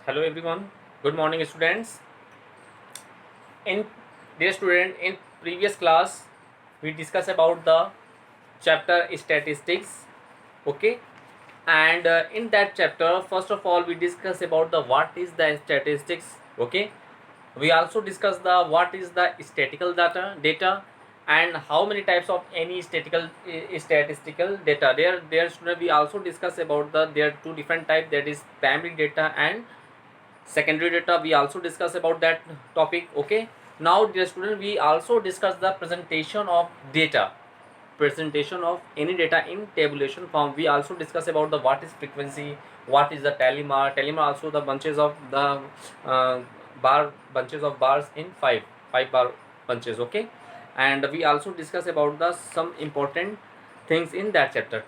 Hello everyone. Good morning students. In Dear student, in previous class we discussed about the chapter statistics. Okay, and in that chapter first of all we discuss about the what is the statistics. Okay, we also discuss the what is the statistical data and how many types of any statistical data there student. We also discuss about there are two different type, that is primary data and secondary data. We also discuss about that topic. Okay, now dear student, we also discuss the presentation of data, presentation of any data in tabulation form. We also discuss about the what is frequency, what is the telemar also the bunches of the uh, bunches of bars in five bar bunches. Okay, and we also discuss about the some important things in that chapter.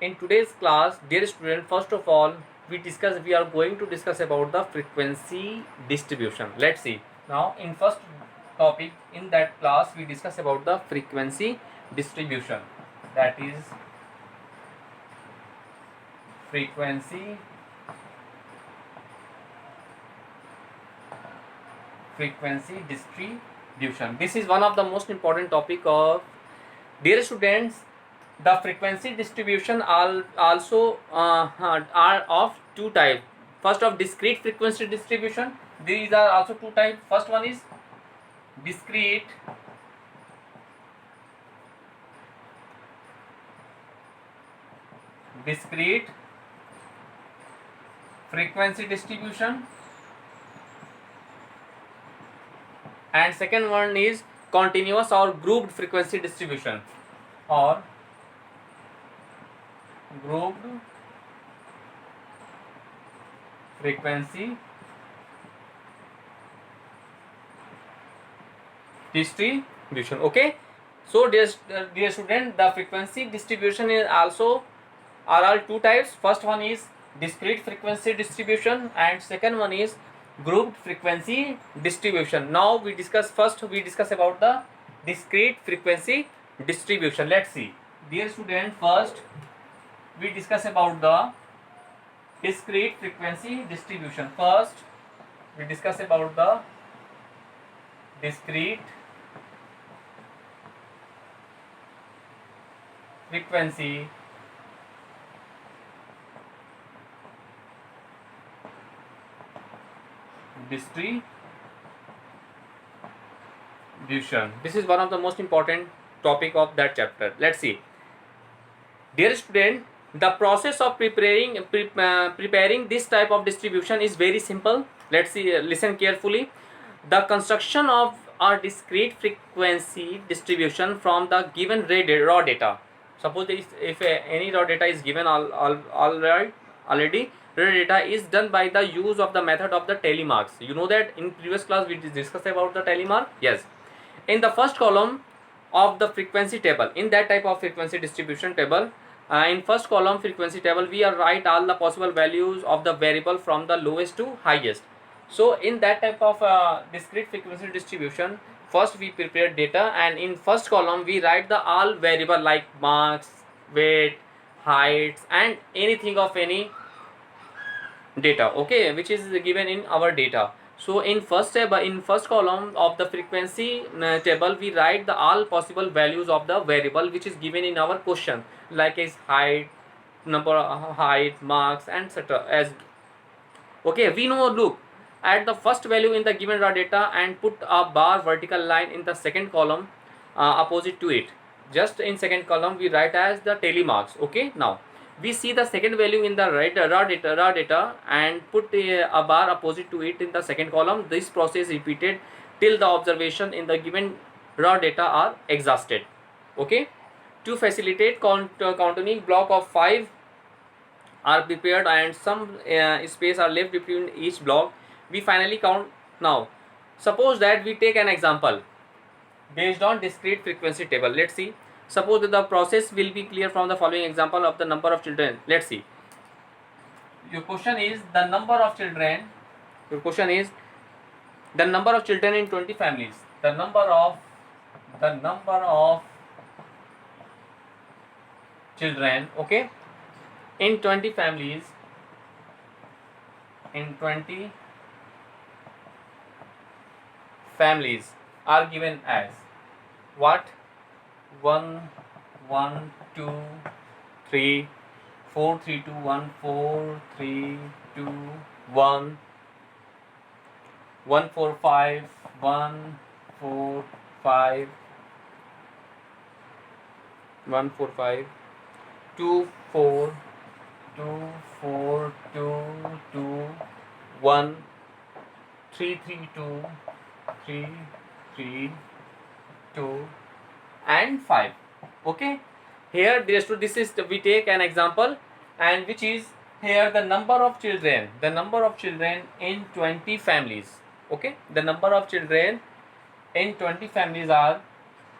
In today's class, dear student, first of all we are going to discuss about the frequency distribution. Let's see. Now in first topic in that class we discuss about the frequency distribution, that is frequency distribution. This is one of the most important topic of dear students. The frequency distribution also are of two types. First, of discrete frequency distribution. These are also two types. First one is discrete frequency distribution, and second one is continuous or grouped frequency distribution, or grouped frequency distribution. Okay, so dear student, the frequency distribution is also are all two types. First one is discrete frequency distribution and second one is grouped frequency distribution. Now we discuss about the discrete frequency distribution. Let's see. Dear student, first we discuss about the discrete frequency distribution. First we discuss about the discrete frequency distribution. This is one of the most important topic of that chapter. Let's see. Dear student, the process of preparing this type of distribution is very simple. Let's see. Listen carefully. The construction of a discrete frequency distribution from the given raw data. Suppose if any raw data is given already, raw data is done by the use of the method of the telemarks. You know that in previous class we discussed about the telemark. Yes. In the first column of the frequency table, in that type of frequency distribution table, in first column frequency table we are write all the possible values of the variable from the lowest to highest. So in that type of discrete frequency distribution, first we prepare data, and in first column we write the all variable like marks, weight, heights, and anything of any data, okay, which is given in our data. So in first column of the frequency table we write the all possible values of the variable which is given in our question, like is height, number of height, marks, and etc. As okay, we know, look at the first value in the given raw data and put a bar vertical line in the second column opposite to it. Just in second column we write as the telemarks. Okay, now we see the second value in the raw data and put a bar opposite to it in the second column. This process repeated till the observation in the given raw data are exhausted. Okay, to facilitate counting block of 5 are prepared and some space are left between each block, we finally count. Now suppose that we take an example based on discrete frequency table. Let's see. Suppose that the process will be clear from the following example of the number of children. Let's see. Your question is the number of children. Your question is the number of children in 20 families. The number of children, okay, in 20 families in 20 families are given as what? 1 1 2 3 4 3 2 1 4 3 2 1 1 4 5 1 4 5 1 4 5 2 4 2 4 2 2 1 3 3 2 3 3 2 and 5. Okay, here this is we take an example, and which is here the number of children in 20 families. Okay, the number of children in 20 families are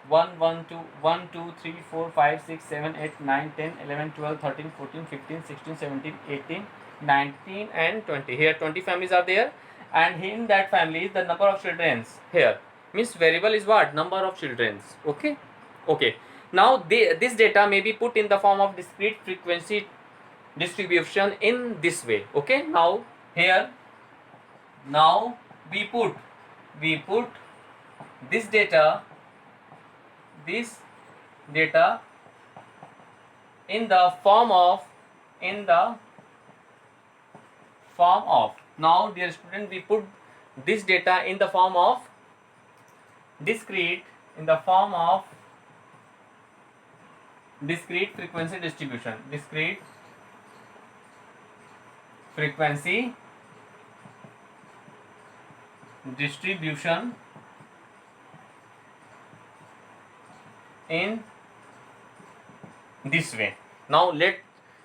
1 1 2 1 2 3 4 5 6 7 8 9 10 11 12 13 14 15 16 17 18 19 and 20. Here 20 families are there, and in that family the number of children here means variable is what? Number of children. Okay, okay. Now this data may be put in the form of discrete frequency distribution in this way. Okay, now here now we put this data in the form of now dear student, we put this data in the form of discrete frequency distribution in this way. Now let's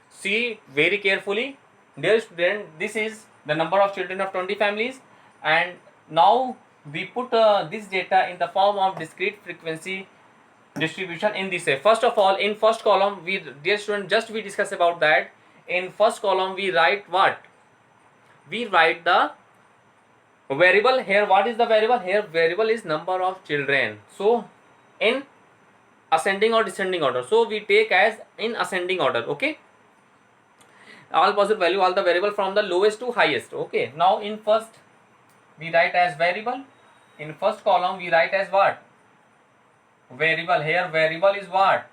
see very carefully. Dear student, this is the number of children of 20 families, and now we put this data in the form of discrete frequency distribution in this way. First of all, in first column, dear student, just we discuss about that. In first column we write what? We write the variable. Here what is the variable? Here variable is number of children. So in ascending or descending order, so we take as in ascending order. Okay, all possible value, all the variable from the lowest to highest. Okay, now in first we write as variable. In first column we write as what? Variable. Here variable is what?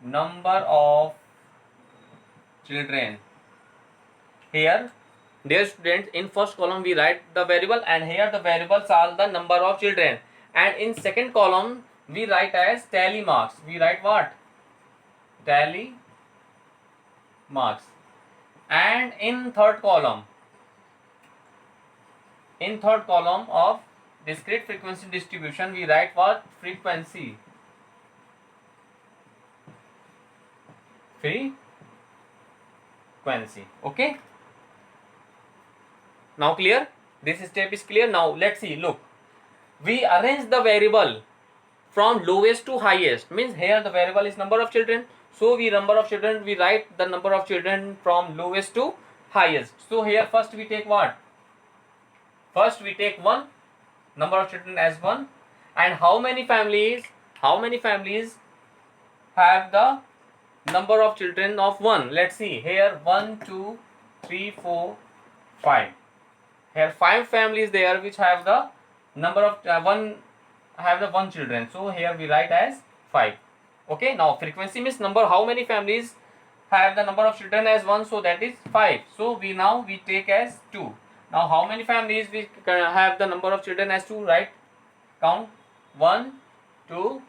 Number of children. Here dear students, in first column we write the variable, and here the variables are the number of children, and in second column we write as tally marks. We write what? Tally marks. And in third column of discrete frequency distribution we write what? Frequency. Okay, now clear? This step is clear. Now let's see. Look, we arrange the variable from lowest to highest, means here the variable is number of children, so we write the number of children from lowest to highest. So here first we take what? First we take 1, number of children as 1, and how many families have the number of children of 1? Let's see. Here 1 2 3 4 5. Here 5 families there which have the number of 1 children, so here we write as 5. Okay, now frequency means number, how many families have the number of children as 1, so that is 5. So we take as 2. Now how many families we have the number of children as 2? Right, count 1 2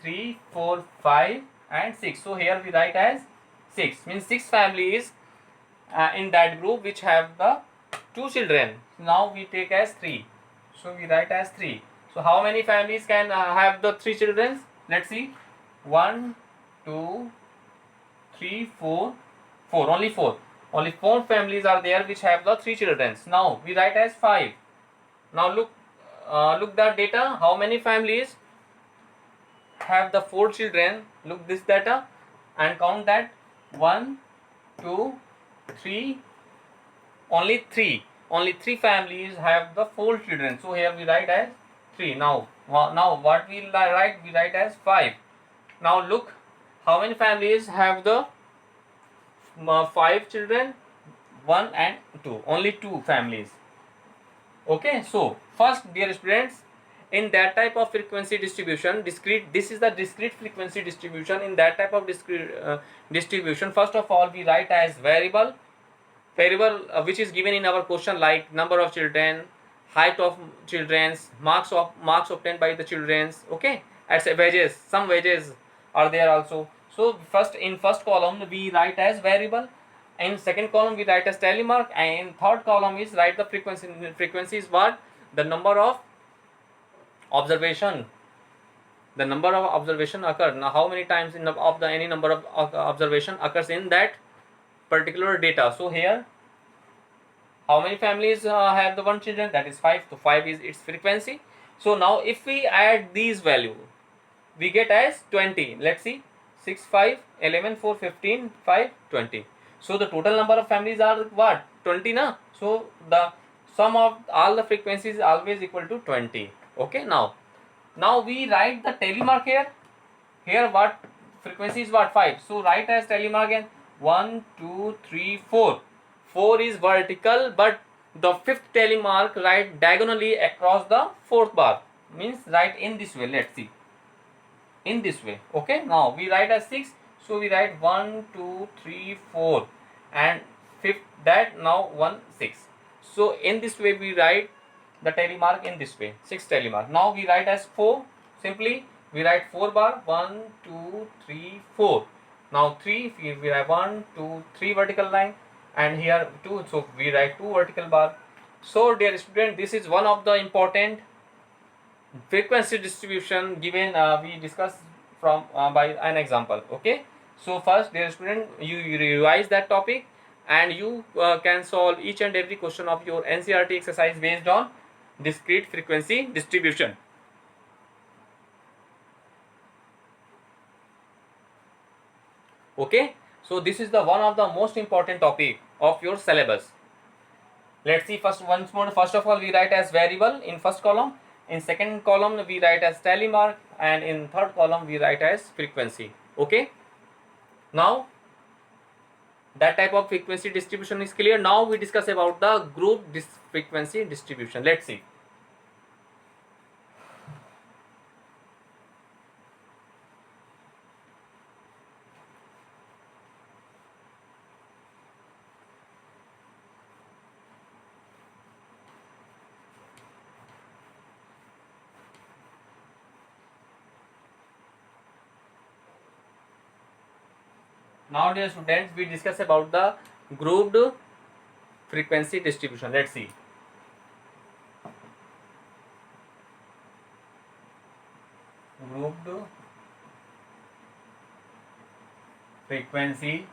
3 4 5 and 6. So here we write as 6, means 6 families in that group which have the 2 children. Now we take as 3, so we write as 3. So how many families can have the 3 children? Let's see. 1 2 3 4 4. Only 4 families are there which have the 3 children. Now we write as 5. Now look the data. How many families have the 4 children? Look this data and count that. 1 2 3. Only 3 families have the 4 children. So here we write as 3. Now what we write? We write as 5. Now look, how many families have the 5 children? 1 and 2, only 2 families. Okay, so first, dear students, in that type of frequency distribution, this is the discrete frequency distribution. In that type of discrete distribution, first of all we write as variable which is given in our question, like number of children, height of children's, marks obtained by the children's. Okay, as wages, some wages are there also. So in first column we write as variable, in second column we write as telemark, and in third column is write the frequency. Frequency is what? The number of observation. The number of observation occur. Now how many times any number of observation occurs in that particular data. So here, how many families have the one children? That is 5. So 5 is its frequency. So now if we add these value, we get as 20. Let's see, 6, 5, 11, 4, 15, 5, 20. So the total number of families are what? 20 na? So the sum of all the frequencies is always equal to 20. Okay, now we write the telemark here. Here what frequency is what? 5. So write as telemark again. 1, 2, 3, 4. 4 is vertical, but the fifth telemark write diagonally across the fourth bar. Means write in this way. Let's see. In this way. Okay. Now we write as 6. So we write 1, 2, 3, 4, and fifth that now 1, 6. So in this way we write the telemark in this way. 6 telemark. Now we write as 4. Simply we write 4 bar. 1, 2, 3, 4. Now 3 we write 1, 2, 3 vertical line, and here 2. So we write 2 vertical bar. So dear student, this is one of the important frequency distribution given we discussed from by an example. Okay. So first, dear student, you revise that topic, and you can solve each and every question of your NCERT exercise based on discrete frequency distribution. Okay, so this is the one of the most important topic of your syllabus. Let's see once more. First of all, we write as variable in first column. In second column we write as telemark, and in third column we write as frequency. Okay. Now that type of frequency distribution is clear. Now we discuss about the group frequency distribution. Let's see. Now dear students, we discuss about the grouped frequency distribution. Let's see. Grouped frequency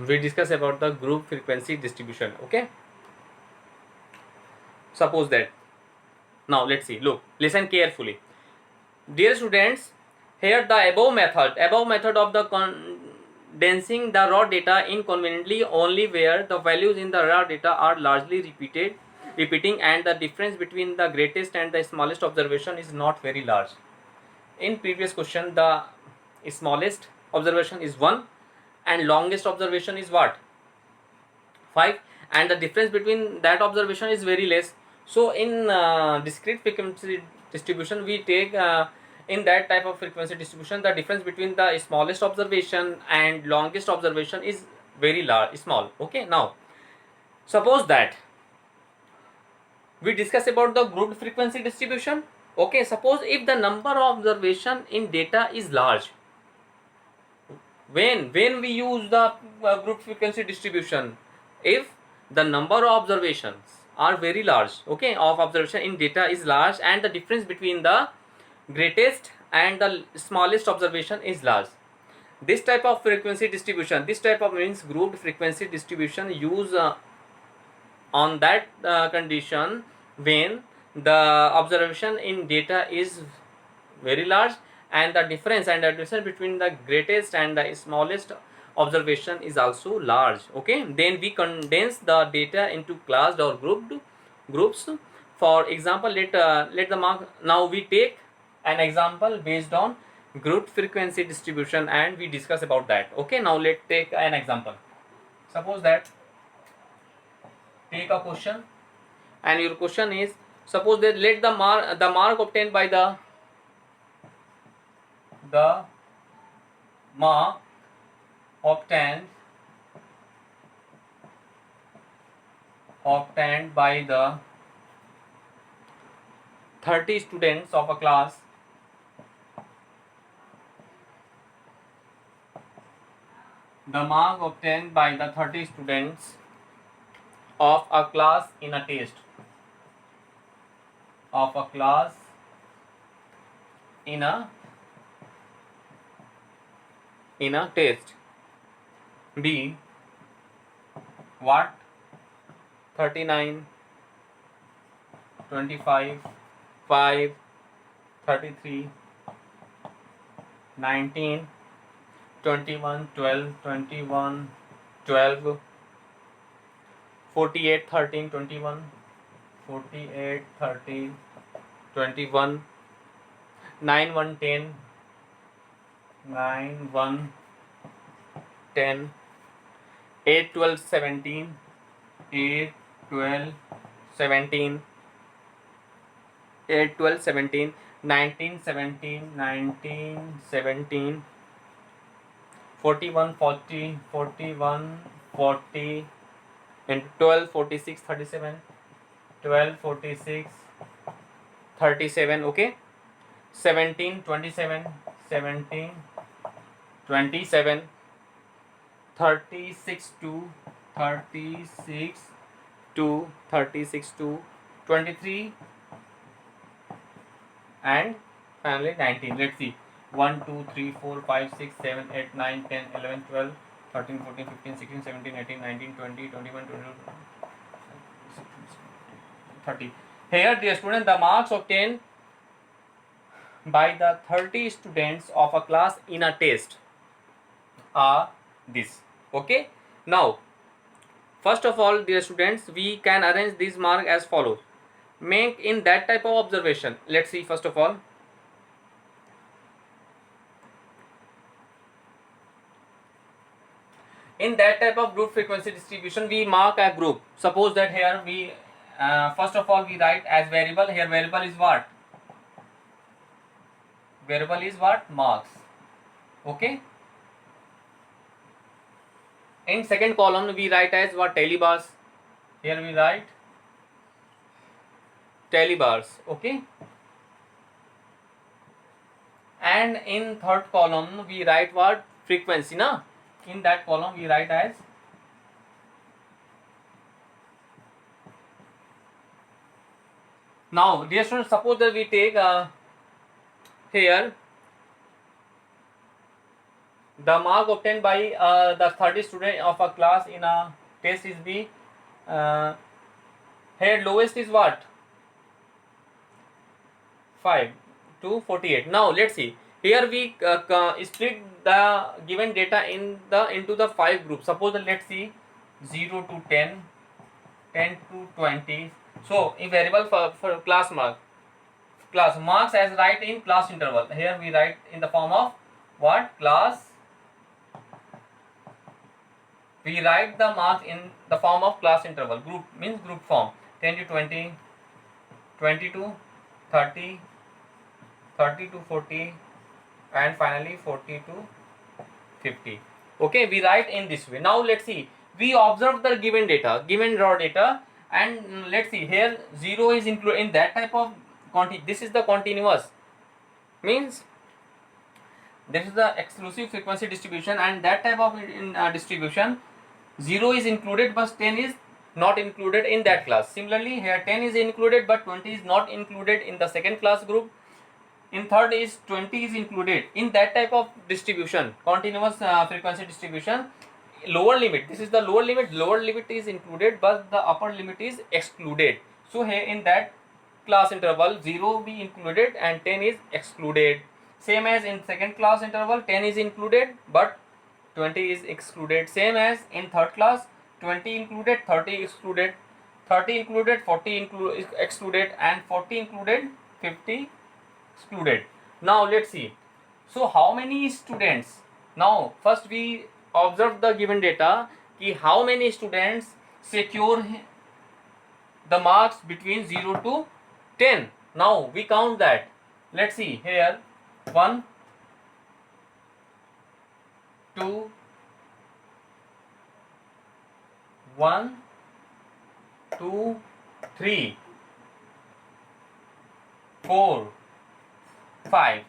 we discuss about the group frequency distribution. Okay, suppose that, now let's see, look, listen carefully, dear students. Here the above method of the condensing the raw data inconveniently only where the values in the raw data are largely repeating, and the difference between the greatest and the smallest observation is not very large. In previous question, the smallest observation is 1 and longest observation is what? 5, and the difference between that observation is very less. So in discrete frequency distribution, we take in that type of frequency distribution, the difference between the smallest observation and longest observation is very small. Okay, now suppose that we discuss about the grouped frequency distribution. Okay, suppose if the number of observation in data is large, when we use the group frequency distribution, if the number of observations are very large, okay, of observation in data is large, and the difference between the greatest and the smallest observation is large, this type of frequency distribution, this type of means grouped frequency distribution use on that condition when the observation in data is very large and the difference between the greatest and the smallest observation is also large. Okay, then we condense the data into classed or grouped groups. For example, let the mark. Now we take an example based on group frequency distribution, and we discuss about that. Okay, now let's take an example. Suppose that, take a question, and your question is, suppose that let the mark obtained by the mark obtained by the 30 students of a class the mark obtained by the 30 students of a class in a test in a test be what? 39, 25, 5, 33, 19, 21, 12, 21, 12, 48, 13, 21, 48, 13, 21, 9, 1, 10, 9, 1, 10, 8, 12, 17, 8, 12, 17, 8, 12, 17, 19, 17, 19, 17, 41, 40, 41, 40, and 12, 46, 37, 12, 46, 37, okay, 17, 27, 17, 27, 36 to 36 to 36 to 23, and finally 19. Let's see, 1, 2, 3, 4, 5, 6, 7, 8, 9, 10, 11, 12, 13, 14, 15, 16, 17, 18, 19, 20, 21, 22, 30. Here, dear student, the marks obtained by the 30 students of a class in a test are this. Okay, now first of all, dear students, we can arrange this mark as follows. Make in that type of observation. Let's see, first of all, in that type of group frequency distribution, we mark a group. Suppose that here we first of all we write as variable. Here variable is what? Variable is what? Marks. Okay. In second column we write as what? Talibars. Here we write talibars. Okay. And in third column we write what? Frequency. Na? In that column we write as now, dear students, suppose that we take here the mark obtained by the 30 student of a class in a test is the here lowest is what? 5 to 48. Now let's see, here we split the given data into the 5 groups. Suppose that, let's see, 0 to 10, 10 to 20. So in variable for class marks as write in class interval. Here we write in the form of what? Class. We write the marks in the form of class interval. Group means group form. 10 to 20, 20 to 30, 30 to 40, and finally 40 to 50. Okay, we write in this way. Now let's see, we observe the given data, given raw data, and let's see, here 0 is included in that type of this is the continuous, means this is the exclusive frequency distribution, and that type of distribution 0 is included but 10 is not included in that class. Similarly, here 10 is included but 20 is not included in the second class group. In third is 20 is included. In that type of distribution, continuous frequency distribution, lower limit, this is the lower limit is included but the upper limit is excluded. So here in that class interval 0 be included and 10 is excluded. Same as in second class interval, 10 is included but 20 is excluded. Same as in third class, 20 included, 30 excluded. 30 included, 40 excluded, and 40 included, 50 excluded. Now let's see. So how many students? Now first we observe the given data कि how many students secure the marks between 0 to 10. Now we count that. Let's see here. 1, 2, 1, 2, 3, 4, 5.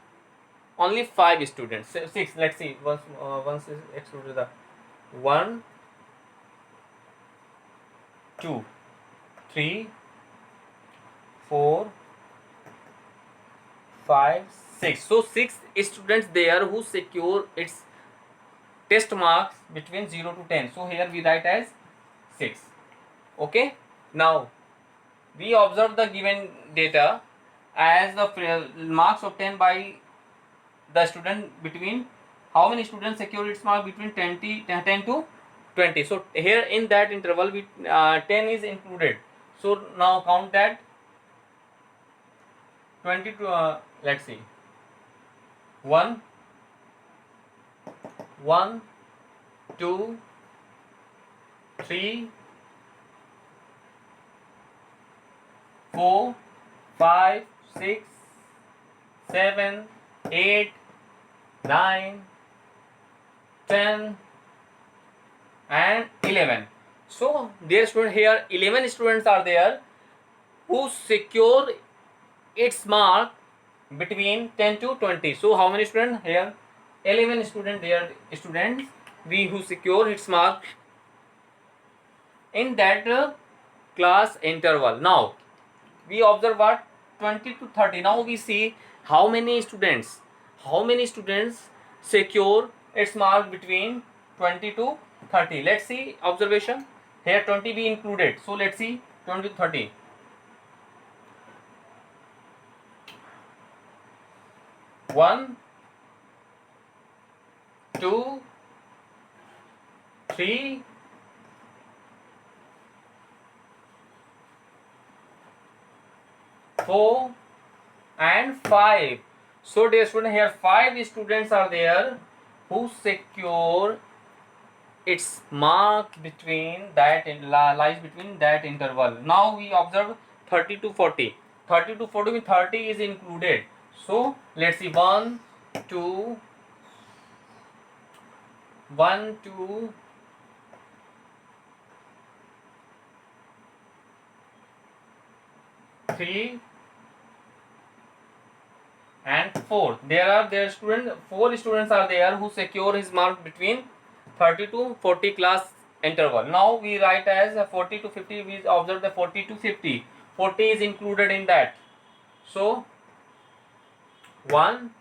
Only 5 students. 6. Let's see. Once is excluded the 1, 2, 3, 4, 5, 6. So 6 students there who secure its test marks between 0 to 10. So here we write as 6. Okay. Now we observe the given data as the marks obtained by the student between how many students secure its mark between 10 to 20. So here in that interval 10 is included. So now count that 20 to let's see 1, 2, 3, 4, 5, 6, 7, 8, 9, 10 and 11. So dear student, here 11 students are there who secure its mark between 10 to 20. So how many students here? 11 students there, students we who secure its mark in that class interval. Now we observe what 20 to 30. Now we see how many students secure its mark between 20 to 30. Let's see observation here. 20 be included. So let's see 20 to 30. 1, 2, 3, 4 and 5. So dear student, here 5 students are there who secure its mark between that lies between that interval. Now we observe 30 to 40. 30 to 40 with 30 is included. So let's see 1, 2, 3 and 4. There students, 4 students are there who secure his mark between 30 to 40 class interval. Now we write as 40 to 50. We observe the 40 to 50. 40 is included in that. So 1,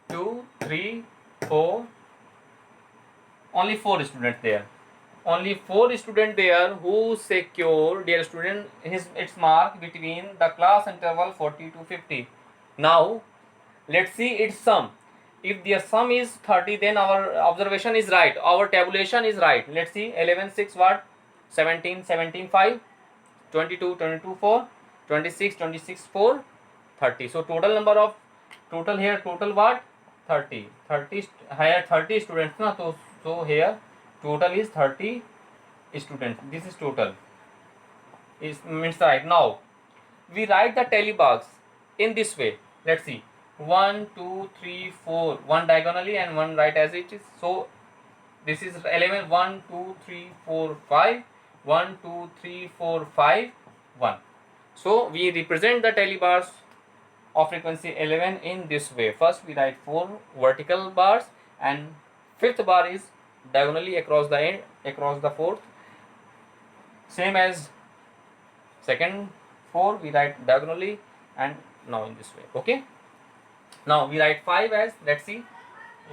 2, 3, 4. Only 4 students there. Only 4 students there who secure, dear student, its mark between the class interval 40 to 50. Now let's see its sum. If the sum is 30, then our observation is right, our tabulation is right. Let's see 11 6 what 17 17 5, 22 22 4, 26 26 4, 30. So total number of total what 30 here 30 students na. So here total is 30 students. This is total means right. Now we write the tally marks in this way. Let's see 1 2 3 4, one diagonally and one right as it is. So this is 11 1 2 3 4 5, 1 2 3 4 5 1. So we represent the tally bars of frequency 11 in this way. First we write 4 vertical bars and fifth bar is diagonally across the end, across the fourth. Same as second 4 we write diagonally and now in this way. Okay. Now we write 5 as, let's see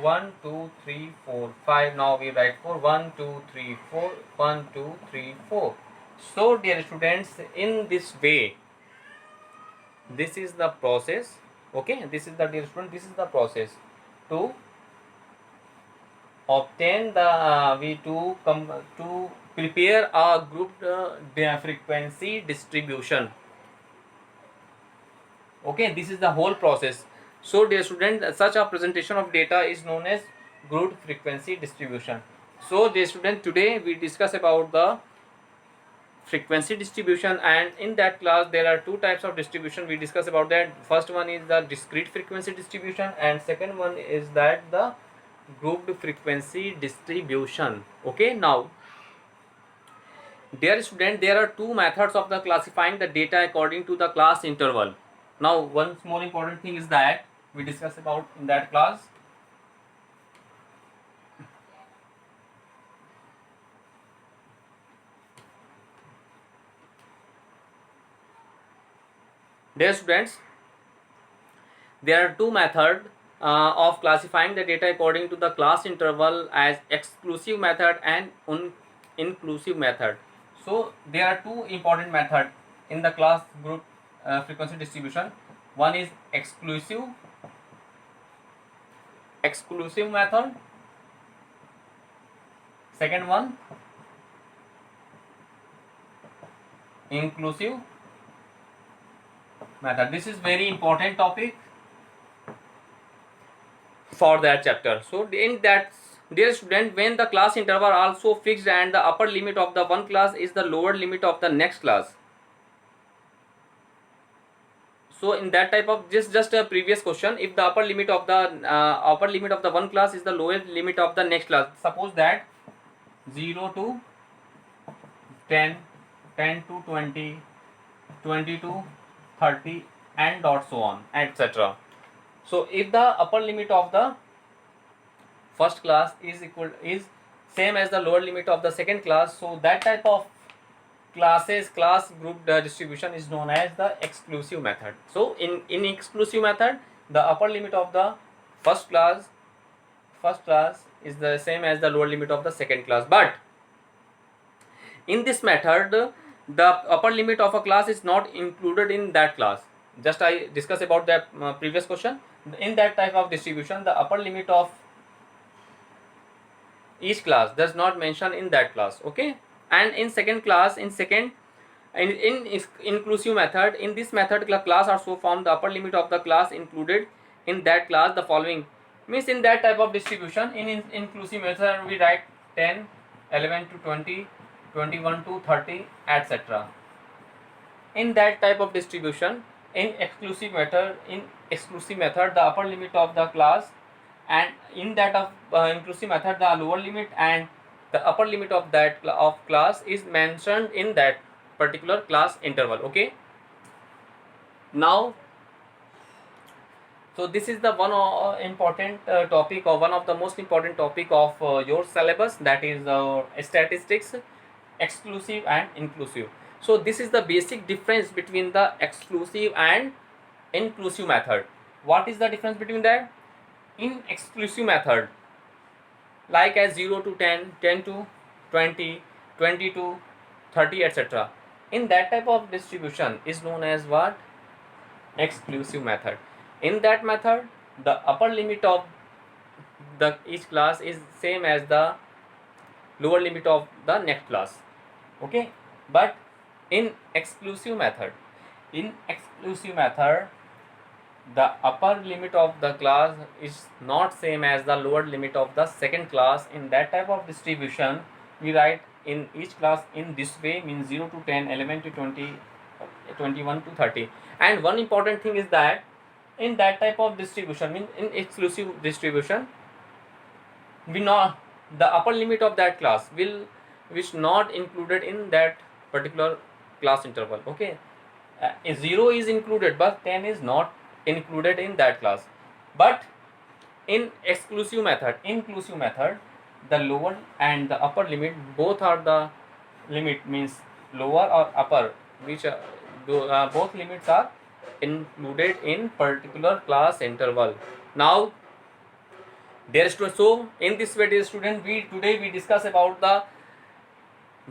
1 2 3 4 5. Now we write 4 1 2 3 4, 1 2 3 4. So dear students, in this way this is the process. Okay, this is the, dear student, this is the process to obtain the to prepare a grouped frequency distribution. Okay, this is the whole process. So dear student, such a presentation of data is known as grouped frequency distribution. So dear student, today we discuss about the frequency distribution, and in that class there are two types of distribution we discuss about that. First one is the discrete frequency distribution, and second one is that the grouped frequency distribution. Okay, now dear student, there are two methods of the classifying the data according to the class interval. Now one more important thing is that we discuss about in that class. Dear students, there are two methods of classifying the data according to the class interval, as exclusive method and inclusive method. So there are two important methods in the class group frequency distribution. One is exclusive method. Second one, inclusive method. This is very important topic for that chapter. So in that, dear student, when the class interval also fixed and the upper limit of the one class is the lower limit of the next class. So in that type of just a previous question, if the upper limit of the one class is the lower limit of the next class, suppose that 0 to 10, 10 to 20, 20 to 30, and dot so on, etc. So if the upper limit of the first class is same as the lower limit of the second class, so that type of class group distribution is known as the exclusive method. So in exclusive method, the upper limit of the first class is the same as the lower limit of the second class, but in this method the upper limit of a class is not included in that class. Just I discussed about that previous question. In that type of distribution, the upper limit of each class does not mention in that class. Okay, and in inclusive method, in this method the class are so formed, the upper limit of the class included in that class the following, means in that type of distribution in inclusive method we write 10, 11 to 20, 21 to 30, etc. In that type of distribution, in exclusive method the upper limit of the class, and in that of inclusive method the lower limit and the upper limit of that class is mentioned in that particular class interval. Okay, now so this is the one important topic, or one of the most important topic of your syllabus, that is statistics, exclusive and inclusive. So this is the basic difference between the exclusive and inclusive method. What is the difference between that? In exclusive method, like as 0 to 10, 10 to 20, 20 to 30, etc. In that type of distribution is known as what? Exclusive method. In that method, the upper limit of the each class is same as the lower limit of the next class. Okay, but in exclusive method, the upper limit of the class is not same as the lower limit of the second class. In that type of distribution, we write in each class in this way, means 0 to 10, 11 to 20, 21 to 30. And one important thing is that in that type of distribution, means in exclusive distribution, we know the upper limit of that class which not included in that particular class interval. Okay, 0 is included but 10 is not included in that class. But in inclusive method, the lower and the upper limit both are the limit, means lower or upper, which both limits are included in particular class interval. Now so in this way, dear student, today we discuss about the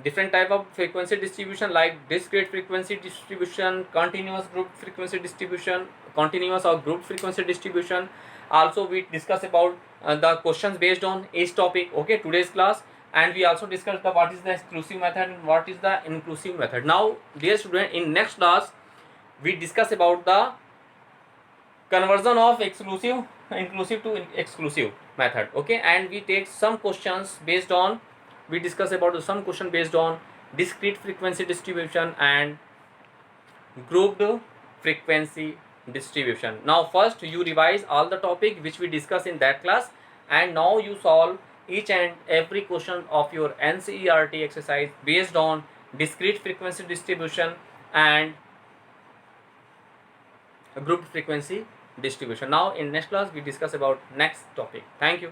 different type of frequency distribution, like discrete frequency distribution, continuous group frequency distribution, continuous or group frequency distribution, Also we discuss about the questions based on each topic. Okay, today's class. And we also discussed the what is the exclusive method and what is the inclusive method. Now dear student, in next class we discuss about the conversion of inclusive to exclusive method. Okay, and we take some questions based on, we discuss about some question based on discrete frequency distribution and grouped frequency distribution. Now first you revise all the topic which we discussed in that class, and now you solve each and every question of your NCERT exercise based on discrete frequency distribution and grouped frequency distribution. Now in next class we discuss about next topic. Thank you.